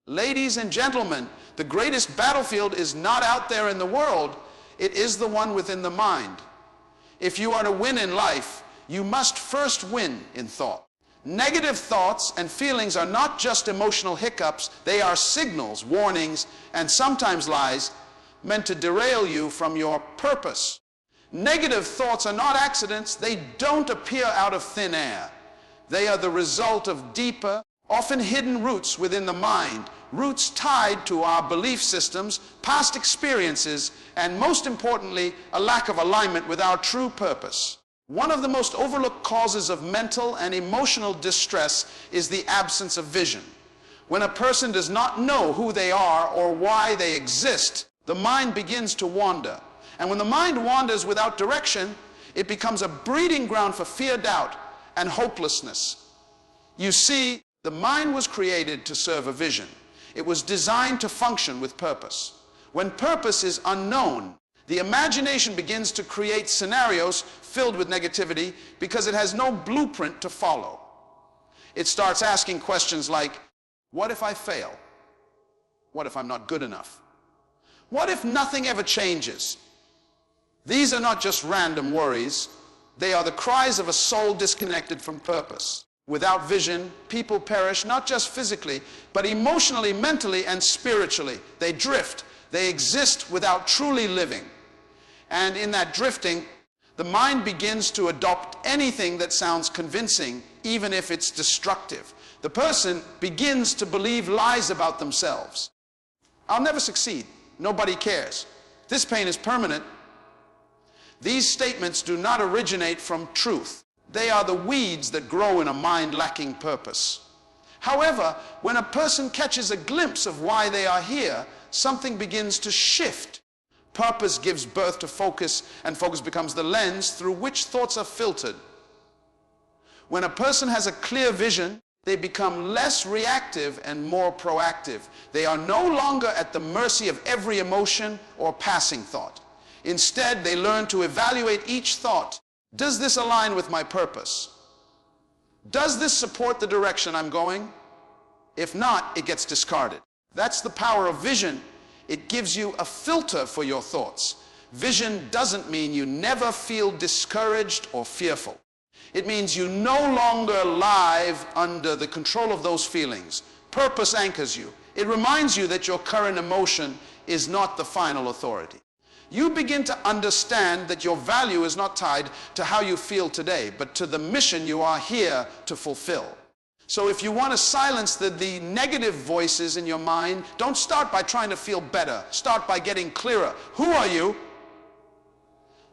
Ladies and gentlemen, the greatest battlefield is not out there in the world, it is the one within the mind. If you are to win in life, you must first win in thought. Negative thoughts and feelings are not just emotional hiccups, they are signals, warnings, and sometimes lies meant to derail you from your purpose. Negative thoughts are not accidents, they don't appear out of thin air. They are the result of deeper, often hidden roots within the mind, roots tied to our belief systems, past experiences, and most importantly, a lack of alignment with our true purpose. One of the most overlooked causes of mental and emotional distress is the absence of vision. When a person does not know who they are or why they exist, the mind begins to wander. And when the mind wanders without direction, it becomes a breeding ground for fear, doubt, and hopelessness. You see, the mind was created to serve a vision. It was designed to function with purpose. When purpose is unknown, the imagination begins to create scenarios filled with negativity because it has no blueprint to follow. It starts asking questions like, what if I fail? What if I'm not good enough? What if nothing ever changes? These are not just random worries. They are the cries of a soul disconnected from purpose. Without vision, people perish not just physically, but emotionally, mentally, and spiritually. They drift. They exist without truly living. And in that drifting, the mind begins to adopt anything that sounds convincing, even if it's destructive. The person begins to believe lies about themselves. I'll never succeed. Nobody cares. This pain is permanent. These statements do not originate from truth. They are the weeds that grow in a mind lacking purpose. However, when a person catches a glimpse of why they are here, something begins to shift. Purpose gives birth to focus, and focus becomes the lens through which thoughts are filtered. When a person has a clear vision, they become less reactive and more proactive. They are no longer at the mercy of every emotion or passing thought. Instead, they learn to evaluate each thought. Does this align with my purpose? Does this support the direction I'm going? If not, it gets discarded. That's the power of vision. It gives you a filter for your thoughts. Vision doesn't mean you never feel discouraged or fearful. It means you no longer live under the control of those feelings. Purpose anchors you. It reminds you that your current emotion is not the final authority. You begin to understand that your value is not tied to how you feel today, but to the mission you are here to fulfill. So if you want to silence the negative voices in your mind, don't start by trying to feel better. Start by getting clearer. Who are you?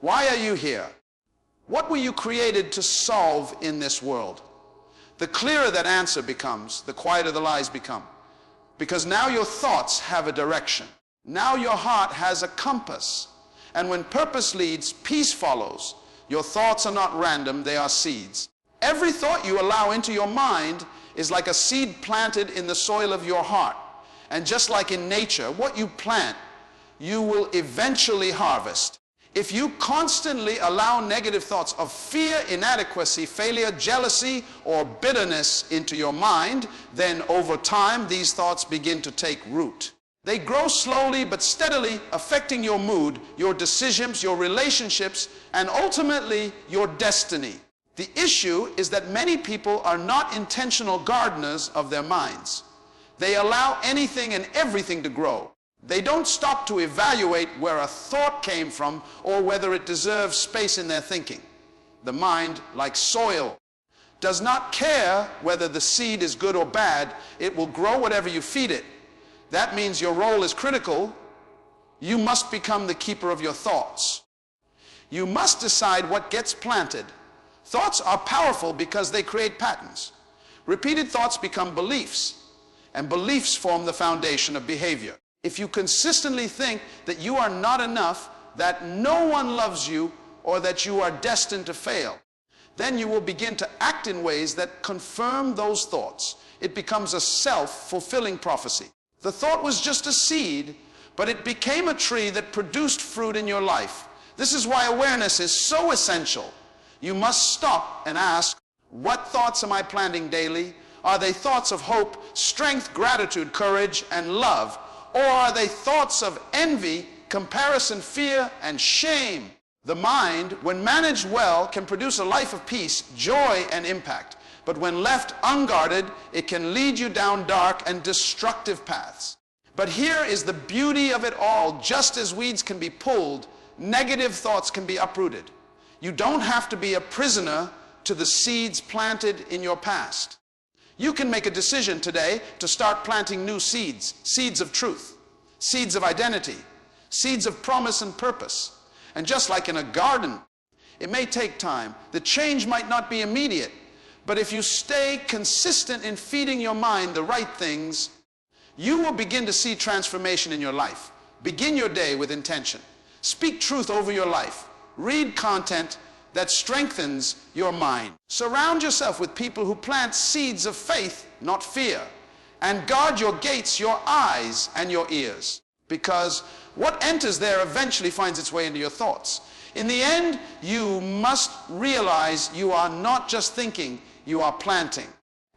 Why are you here? What were you created to solve in this world? The clearer that answer becomes, the quieter the lies become. Because now your thoughts have a direction. Now your heart has a compass. And when purpose leads, peace follows. Your thoughts are not random, they are seeds. Every thought you allow into your mind is like a seed planted in the soil of your heart. And just like in nature, what you plant, you will eventually harvest. If you constantly allow negative thoughts of fear, inadequacy, failure, jealousy, or bitterness into your mind, then over time these thoughts begin to take root. They grow slowly but steadily, affecting your mood, your decisions, your relationships, and ultimately your destiny. The issue is that many people are not intentional gardeners of their minds. They allow anything and everything to grow. They don't stop to evaluate where a thought came from or whether it deserves space in their thinking. The mind, like soil, does not care whether the seed is good or bad. It will grow whatever you feed it. That means your role is critical. You must become the keeper of your thoughts. You must decide what gets planted. Thoughts are powerful because they create patterns. Repeated thoughts become beliefs, and beliefs form the foundation of behavior. If you consistently think that you are not enough, that no one loves you, or that you are destined to fail, then you will begin to act in ways that confirm those thoughts. It becomes a self-fulfilling prophecy. The thought was just a seed, but it became a tree that produced fruit in your life. This is why awareness is so essential. You must stop and ask, what thoughts am I planting daily? Are they thoughts of hope, strength, gratitude, courage, and love? Or are they thoughts of envy, comparison, fear, and shame? The mind, when managed well, can produce a life of peace, joy, and impact. But when left unguarded, it can lead you down dark and destructive paths. But here is the beauty of it all. Just as weeds can be pulled, negative thoughts can be uprooted. You don't have to be a prisoner to the seeds planted in your past. You can make a decision today to start planting new seeds, seeds of truth, seeds of identity, seeds of promise and purpose. And just like in a garden, it may take time. The change might not be immediate, but if you stay consistent in feeding your mind the right things, you will begin to see transformation in your life. Begin your day with intention. Speak truth over your life. Read content that strengthens your mind. Surround yourself with people who plant seeds of faith, not fear. And guard your gates, your eyes, and your ears. Because what enters there eventually finds its way into your thoughts. In the end, you must realize you are not just thinking, you are planting.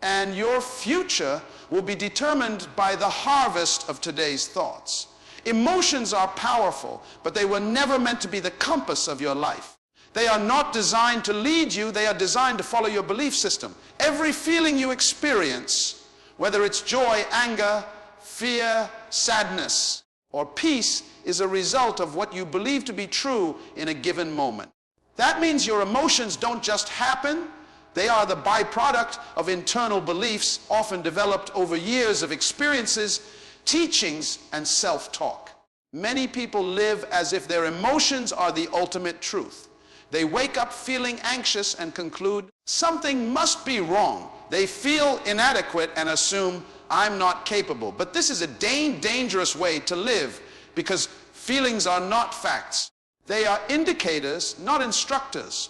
And your future will be determined by the harvest of today's thoughts. Emotions are powerful, but they were never meant to be the compass of your life. They are not designed to lead you, they are designed to follow your belief system. Every feeling you experience, whether it's joy, anger, fear, sadness, or peace, is a result of what you believe to be true in a given moment. That means your emotions don't just happen, they are the byproduct of internal beliefs, often developed over years of experiences, teachings, and self-talk. Many people live as if their emotions are the ultimate truth. They wake up feeling anxious and conclude, something must be wrong. They feel inadequate and assume, I'm not capable. But this is a dangerous way to live, because feelings are not facts. They are indicators, not instructors.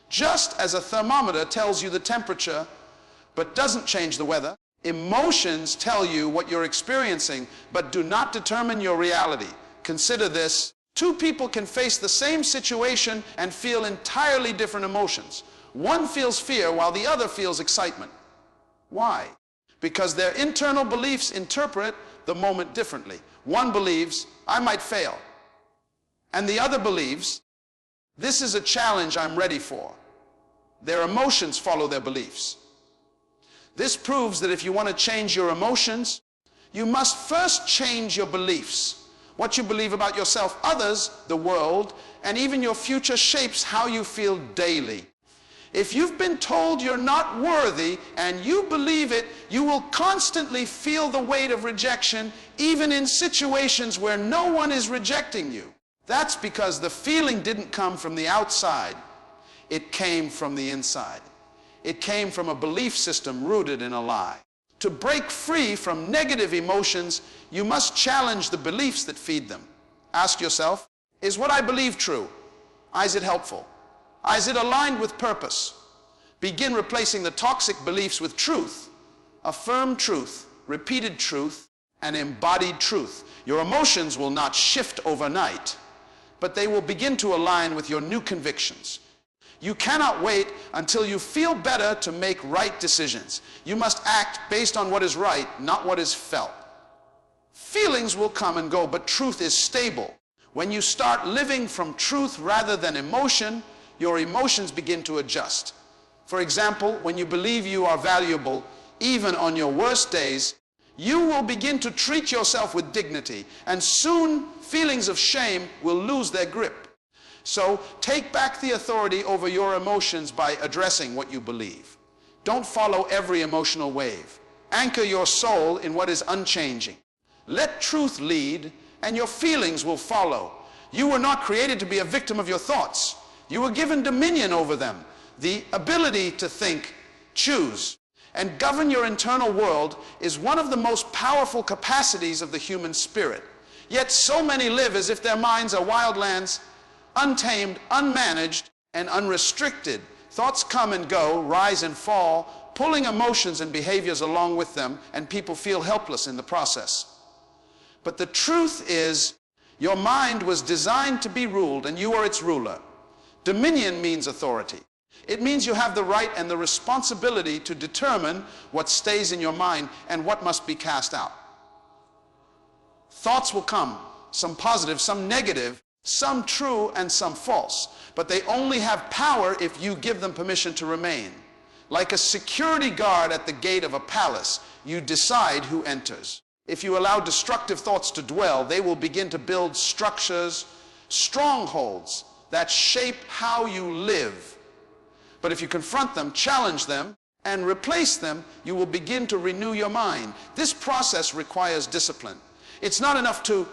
Just as a thermometer tells you the temperature, but doesn't change the weather, emotions tell you what you're experiencing, but do not determine your reality. Consider this. Two people can face the same situation and feel entirely different emotions. One feels fear while the other feels excitement. Why? Because their internal beliefs interpret the moment differently. One believes, I might fail. And the other believes, this is a challenge I'm ready for. Their emotions follow their beliefs. This proves that if you want to change your emotions, you must first change your beliefs. What you believe about yourself, others, the world, and even your future shapes how you feel daily. If you've been told you're not worthy and you believe it, you will constantly feel the weight of rejection, even in situations where no one is rejecting you. That's because the feeling didn't come from the outside. It came from the inside. It came from a belief system rooted in a lie. To break free from negative emotions, you must challenge the beliefs that feed them. Ask yourself, is what I believe true? Is it helpful? Is it aligned with purpose? Begin replacing the toxic beliefs with truth, affirmed truth, repeated truth, and embodied truth. Your emotions will not shift overnight, but they will begin to align with your new convictions. You cannot wait until you feel better to make right decisions. You must act based on what is right, not what is felt. Feelings will come and go, but truth is stable. When you start living from truth rather than emotion, your emotions begin to adjust. For example, when you believe you are valuable, even on your worst days, you will begin to treat yourself with dignity, and soon feelings of shame will lose their grip. So take back the authority over your emotions by addressing what you believe. Don't follow every emotional wave. Anchor your soul in what is unchanging. Let truth lead, and your feelings will follow. You were not created to be a victim of your thoughts. You were given dominion over them, the ability to think, choose, and govern your internal world is one of the most powerful capacities of the human spirit. Yet so many live as if their minds are wildlands, untamed, unmanaged, and unrestricted. Thoughts come and go, rise and fall, pulling emotions and behaviors along with them, and people feel helpless in the process. But the truth is, your mind was designed to be ruled, and you are its ruler. Dominion means authority. It means you have the right and the responsibility to determine what stays in your mind and what must be cast out. Thoughts will come, some positive, some negative, some true and some false, but they only have power if you give them permission to remain. Like a security guard at the gate of a palace, you decide who enters. If you allow destructive thoughts to dwell, they will begin to build structures, strongholds that shape how you live. But if you confront them, challenge them, and replace them, you will begin to renew your mind. This process requires discipline. It's not enough to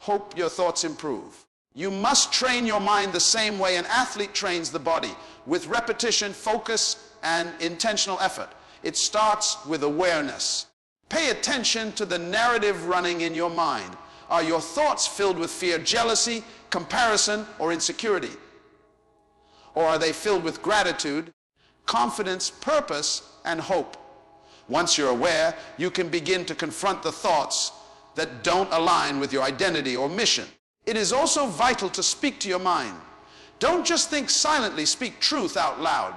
hope your thoughts improve. You must train your mind the same way an athlete trains the body, with repetition, focus, and intentional effort. It starts with awareness. Pay attention to the narrative running in your mind. Are your thoughts filled with fear, jealousy, comparison, or insecurity? Or are they filled with gratitude, confidence, purpose, and hope? Once you're aware, you can begin to confront the thoughts that don't align with your identity or mission. It is also vital to speak to your mind. Don't just think silently, speak truth out loud.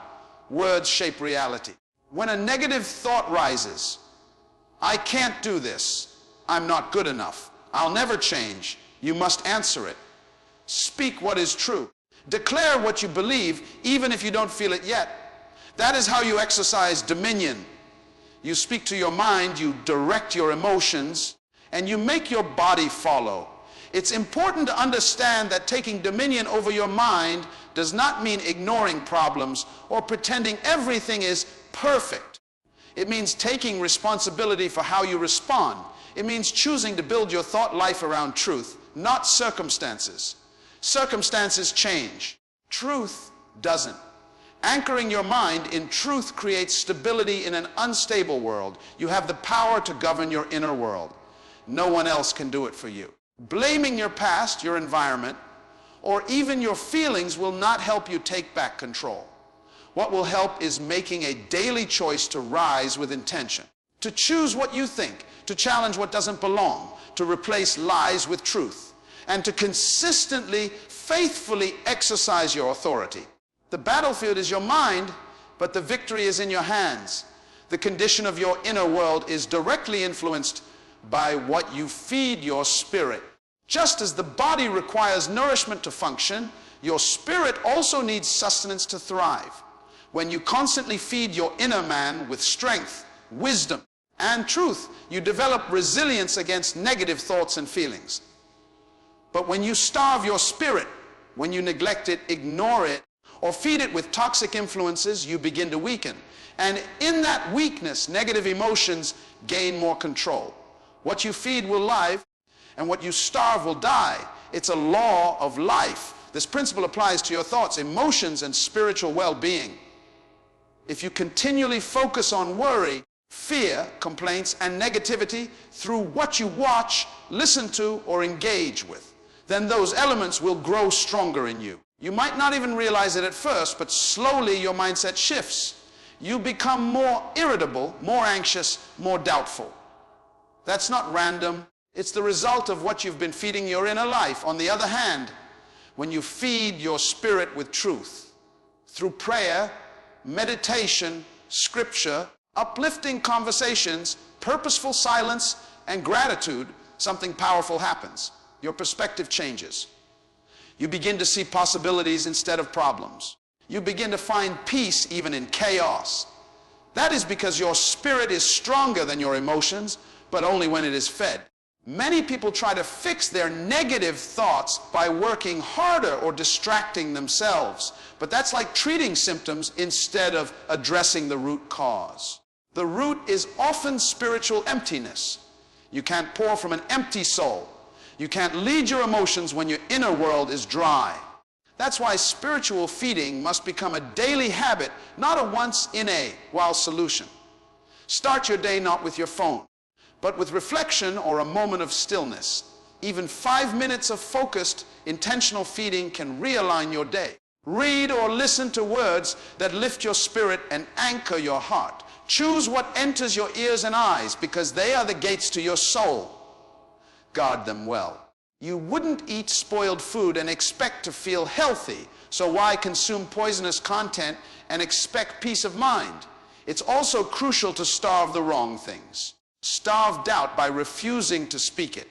Words shape reality. When a negative thought rises, I can't do this, I'm not good enough, I'll never change, you must answer it. Speak what is true. Declare what you believe, even if you don't feel it yet. That is how you exercise dominion. You speak to your mind, you direct your emotions, and you make your body follow. It's important to understand that taking dominion over your mind does not mean ignoring problems or pretending everything is perfect. It means taking responsibility for how you respond. It means choosing to build your thought life around truth, not circumstances. Circumstances change. Truth doesn't. Anchoring your mind in truth creates stability in an unstable world. You have the power to govern your inner world. No one else can do it for you. Blaming your past, your environment, or even your feelings will not help you take back control. What will help is making a daily choice to rise with intention, to choose what you think, to challenge what doesn't belong, to replace lies with truth, and to consistently, faithfully exercise your authority. The battlefield is your mind, but the victory is in your hands. The condition of your inner world is directly influenced by what you feed your spirit. Just as the body requires nourishment to function, your spirit also needs sustenance to thrive. When you constantly feed your inner man with strength, wisdom, and truth, you develop resilience against negative thoughts and feelings. But when you starve your spirit, when you neglect it, ignore it, or feed it with toxic influences, you begin to weaken. And in that weakness, negative emotions gain more control. What you feed will live, and what you starve will die. It's a law of life. This principle applies to your thoughts, emotions, and spiritual well-being. If you continually focus on worry, fear, complaints, and negativity through what you watch, listen to, or engage with, then those elements will grow stronger in you. You might not even realize it at first, but slowly your mindset shifts. You become more irritable, more anxious, more doubtful. That's not random. It's the result of what you've been feeding your inner life. On the other hand, when you feed your spirit with truth, through prayer, meditation, scripture, uplifting conversations, purposeful silence, and gratitude, something powerful happens. Your perspective changes. You begin to see possibilities instead of problems. You begin to find peace even in chaos. That is because your spirit is stronger than your emotions, but only when it is fed. Many people try to fix their negative thoughts by working harder or distracting themselves. But that's like treating symptoms instead of addressing the root cause. The root is often spiritual emptiness. You can't pour from an empty soul. You can't lead your emotions when your inner world is dry. That's why spiritual feeding must become a daily habit, not a once-in-a-while solution. Start your day not with your phone, but with reflection or a moment of stillness. Even 5 minutes of focused, intentional feeding can realign your day. Read or listen to words that lift your spirit and anchor your heart. Choose what enters your ears and eyes, because they are the gates to your soul. Guard them well. You wouldn't eat spoiled food and expect to feel healthy, so why consume poisonous content and expect peace of mind? It's also crucial to starve the wrong things. Starve doubt by refusing to speak it.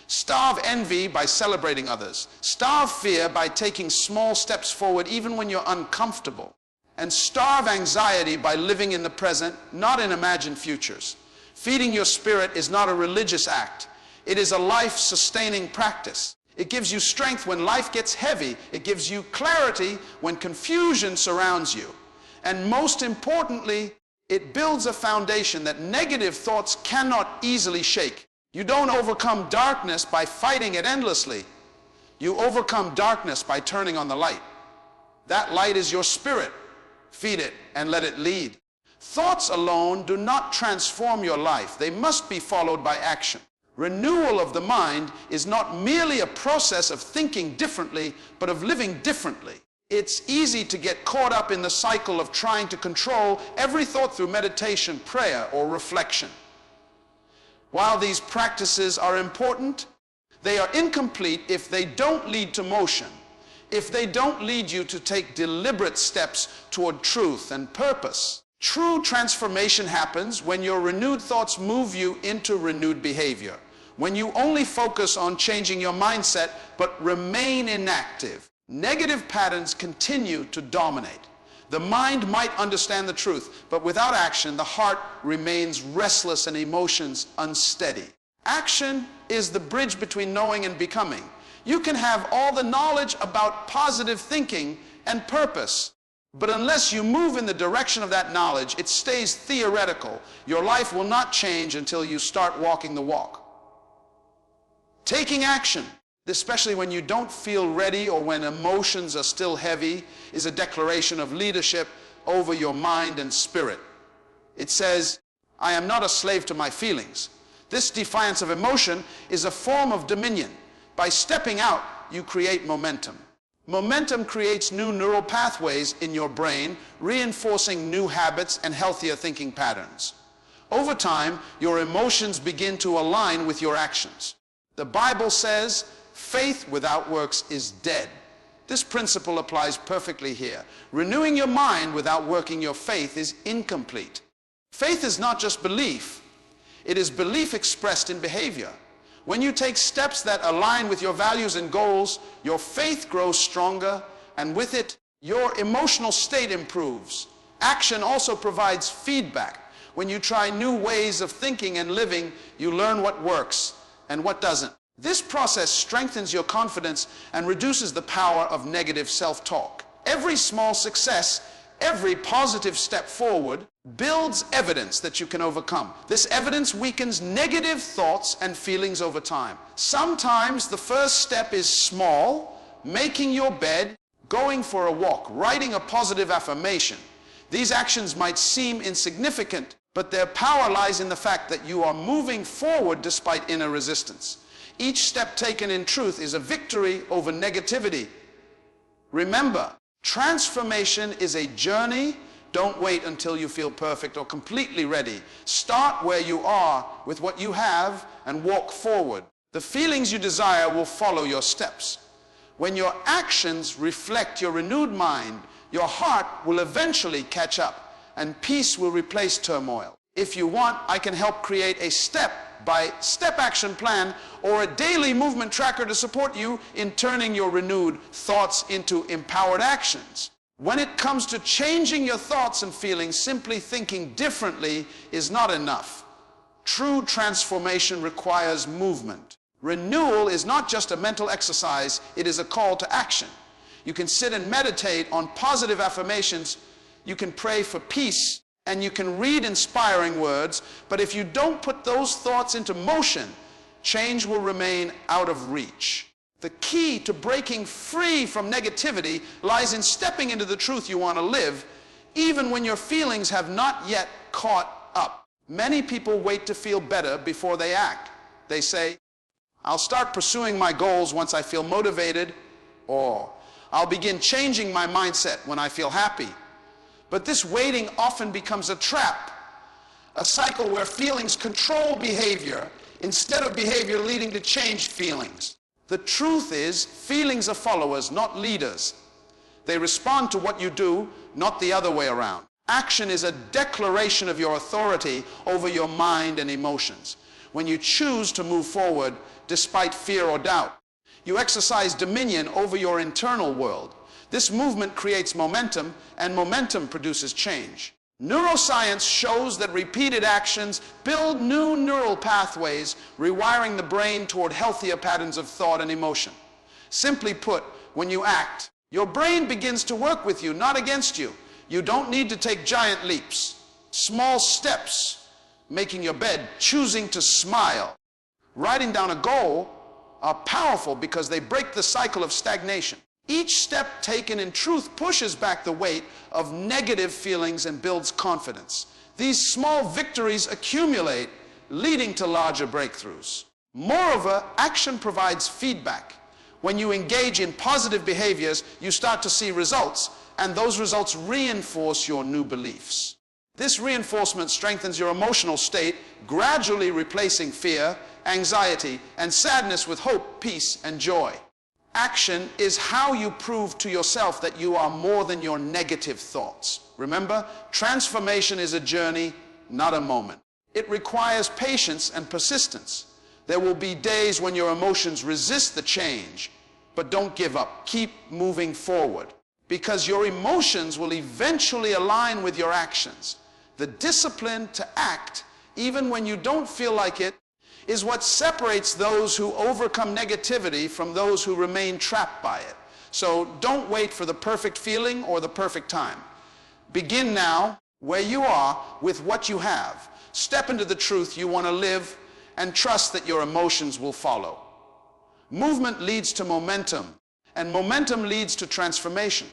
Starve envy by celebrating others. Starve fear by taking small steps forward even when you're uncomfortable. And starve anxiety by living in the present, not in imagined futures. Feeding your spirit is not a religious act. It is a life-sustaining practice. It gives you strength when life gets heavy. It gives you clarity when confusion surrounds you. And most importantly, it builds a foundation that negative thoughts cannot easily shake. You don't overcome darkness by fighting it endlessly. You overcome darkness by turning on the light. That light is your spirit. Feed it and let it lead. Thoughts alone do not transform your life. They must be followed by action. Renewal of the mind is not merely a process of thinking differently, but of living differently. It's easy to get caught up in the cycle of trying to control every thought through meditation, prayer, or reflection. While these practices are important, they are incomplete if they don't lead to motion, if they don't lead you to take deliberate steps toward truth and purpose. True transformation happens when your renewed thoughts move you into renewed behavior, when you only focus on changing your mindset but remain inactive. Negative patterns continue to dominate. The mind might understand the truth, but without action, the heart remains restless and emotions unsteady. Action is the bridge between knowing and becoming. You can have all the knowledge about positive thinking and purpose, but unless you move in the direction of that knowledge, it stays theoretical. Your life will not change until you start walking the walk. Taking action, especially when you don't feel ready or when emotions are still heavy, is a declaration of leadership over your mind and spirit. It says, I am not a slave to my feelings. This defiance of emotion is a form of dominion. By stepping out, you create momentum. Momentum creates new neural pathways in your brain, reinforcing new habits and healthier thinking patterns. Over time, your emotions begin to align with your actions. The Bible says, faith without works is dead. This principle applies perfectly here. Renewing your mind without working your faith is incomplete. Faith is not just belief. It is belief expressed in behavior. When you take steps that align with your values and goals, your faith grows stronger, and with it, your emotional state improves. Action also provides feedback. When you try new ways of thinking and living, you learn what works and what doesn't. This process strengthens your confidence and reduces the power of negative self-talk. Every small success, every positive step forward, builds evidence that you can overcome. This evidence weakens negative thoughts and feelings over time. Sometimes the first step is small, making your bed, going for a walk, writing a positive affirmation. These actions might seem insignificant, but their power lies in the fact that you are moving forward despite inner resistance. Each step taken in truth is a victory over negativity. Remember, transformation is a journey. Don't wait until you feel perfect or completely ready. Start where you are with what you have and walk forward. The feelings you desire will follow your steps. When your actions reflect your renewed mind, your heart will eventually catch up and peace will replace turmoil. If you want, I can help create a step-by-step action plan or a daily movement tracker to support you in turning your renewed thoughts into empowered actions. When it comes to changing your thoughts and feelings, simply thinking differently is not enough. True transformation requires movement. Renewal is not just a mental exercise, it is a call to action. You can sit and meditate on positive affirmations, you can pray for peace, and you can read inspiring words, but if you don't put those thoughts into motion, change will remain out of reach. The key to breaking free from negativity lies in stepping into the truth you want to live, even when your feelings have not yet caught up. Many people wait to feel better before they act. They say, I'll start pursuing my goals once I feel motivated, or I'll begin changing my mindset when I feel happy. But this waiting often becomes a trap, a cycle where feelings control behavior instead of behavior leading to changed feelings. The truth is, feelings are followers, not leaders. They respond to what you do, not the other way around. Action is a declaration of your authority over your mind and emotions. When you choose to move forward despite fear or doubt, you exercise dominion over your internal world. This movement creates momentum, and momentum produces change. Neuroscience shows that repeated actions build new neural pathways, rewiring the brain toward healthier patterns of thought and emotion. Simply put, when you act, your brain begins to work with you, not against you. You don't need to take giant leaps. Small steps, making your bed, choosing to smile, writing down a goal, are powerful because they break the cycle of stagnation. Each step taken in truth pushes back the weight of negative feelings and builds confidence. These small victories accumulate, leading to larger breakthroughs. Moreover, action provides feedback. When you engage in positive behaviors, you start to see results, and those results reinforce your new beliefs. This reinforcement strengthens your emotional state, gradually replacing fear, anxiety, and sadness with hope, peace, and joy. Action is how you prove to yourself that you are more than your negative thoughts. Remember, transformation is a journey, not a moment. It requires patience and persistence. There will be days when your emotions resist the change, but don't give up. Keep moving forward, because your emotions will eventually align with your actions. The discipline to act, even when you don't feel like it, is what separates those who overcome negativity from those who remain trapped by it. So don't wait for the perfect feeling or the perfect time. Begin now, where you are, with what you have. Step into the truth you want to live, and trust that your emotions will follow. Movement leads to momentum, and momentum leads to transformation.